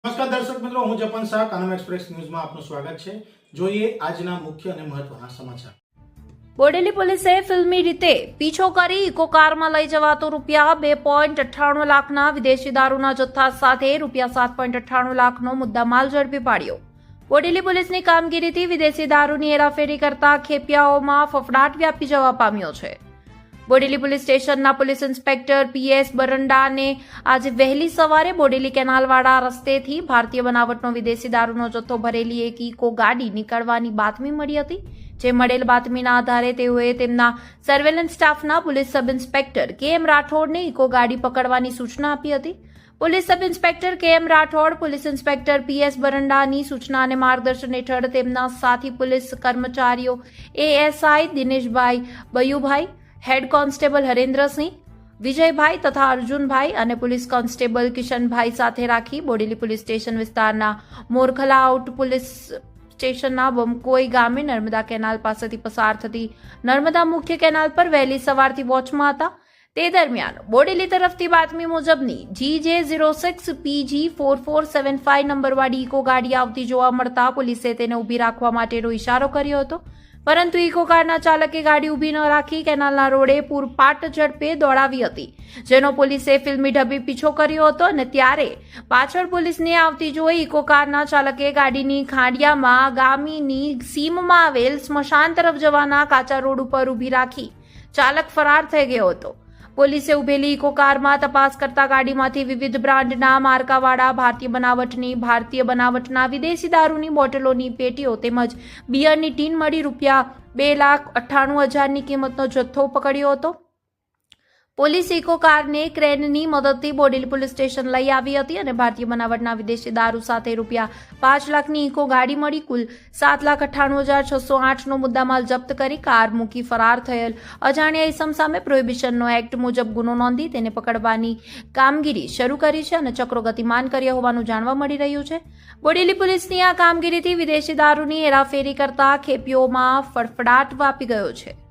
નમસ્કાર દર્શક મિત્રો, હું જપન શાહ કાનમ એક્સપ્રેસ ન્યૂઝમાં આપનું સ્વાગત છે। જોઈએ આજના મુખ્ય અને મહત્વના સમાચાર। બોડેલી પોલીસે ફિલ્મી રીતે પીછો કરી ઇકો કારમાં લઈ જવાતો રૂપિયા 2.98 લાખના વિદેશી દારૂના જથ્થા સાથે રૂપિયા 7.98 લાખનો મુદ્દામાલ ઝડપી પાડ્યો। બોડેલી પોલીસની કામગીરીથી વિદેશી દારૂની હેરાફેરી કરતા ખેપિયાઓમાં ફફડાટ વ્યાપી જવા પામ્યો છે। બોડેલી પોલીસ સ્ટેશનના પોલીસ ઇન્સ્પેક્ટર પીએસ બરંડાને આજે વહેલી સવારે બોડેલી કેનાલવાળા રસ્તેથી ભારતીય બનાવટનો વિદેશી દારૂનો જથ્થો ભરેલી એક ઇકો ગાડી નીકળવાની બાતમી મળી હતી। જે મળેલ બાતમીના આધારે તેઓએ તેમના સર્વેલન્સ સ્ટાફના પોલીસ સબ ઇન્સ્પેક્ટર કેએમ રાઠોડને ઇકો ગાડી પકડવાની સૂચના આપી હતી। Police sub inspector KM Rathod police inspector PS બરંડાની સૂચના અને માર્ગદર્શન હેઠળ તેમના સાથી પોલીસ કર્મચારીઓ ASI Dineshbhai Bayubhai, head constable Harendra Singh, Vijaybhai तथा अर्जुनभाई અને પોલીસ કોન્સ્ટેબલ કિશનભાઈ સાથે રાખી બોડેલી પોલીસ સ્ટેશન વિસ્તારના મોરખલા આઉટ પોલીસ સ્ટેશનના બમકોઈ ગામે નર્મદા કેનાલ પાસેથી પસાર થતી નર્મદા મુખ્ય કેનાલ પર વહેલી સવારથી વોચમાં હતા। તે દરમિયાન બોડેલી તરફથી બાતમી મુજબની GJ06PG4475 નંબરવાળી ઇકો ગાડી આવતી જોવા મળતા પોલીસે તેને ઊભી રાખવા માટેનો ઇશારો કર્યો હતો, પરંતુ ઇકો કારના ચાલકે ગાડી ઊભી ન રાખી કેનાલના રોડે પૂરપાટ ઝડપે દોડાવી હતી, જેનો પોલીસે ફિલ્મી ઢબે પીછો કર્યો હતો અને ત્યારે પાછળ પોલીસને આવતી જોઈ ઇકો કારના ચાલકે ગાડીની ખાડિયામાં ગામીની સીમમાં આવેલ સ્મશાન તરફ જવાના કાચા રોડ ઉપર ઊભી રાખી ચાલક ફરાર થઈ ગયો હતો। પોલીસે ઉભેલી ઇકો કારમાં તપાસ કરતા ગાડીમાંથી વિવિધ બ્રાન્ડના માર્કાવાળા ભારતીય બનાવટના વિદેશી દારૂની બોટલોની પેટીઓ તેમજ બિયરની ટીન મળી રૂપિયા 2,98,000ની કિંમતનો જથ્થો પકડ્યો હતો। પોલીસ ઇકો કારને ક્રેનની મદદથી બોડેલી પોલીસ સ્ટેશન લઈ આવી હતી અને ભારતીય બનાવટના વિદેશી દારૂ સાથે રૂપિયા 5 લાખની ઇકો ગાડી મળી કુલ 7,98,608નો મુદ્દામાલ જપ્ત કરી કાર મૂકી ફરાર થયેલ અજાણ્યા ઇસમ સામે પ્રોહિબિશનનો એક્ટ મુજબ ગુનો નોંધી તેને પકડવાની કામગીરી શરૂ કરી છે અને ચક્રો ગતિમાન કર્યા હોવાનું જાણવા મળી રહ્યું છે। બોડેલી પોલીસની આ કામગીરીથી વિદેશી દારૂની હેરાફેરી કરતા ખેપીઓમાં ફફડાટ વ્યાપી ગયો છે।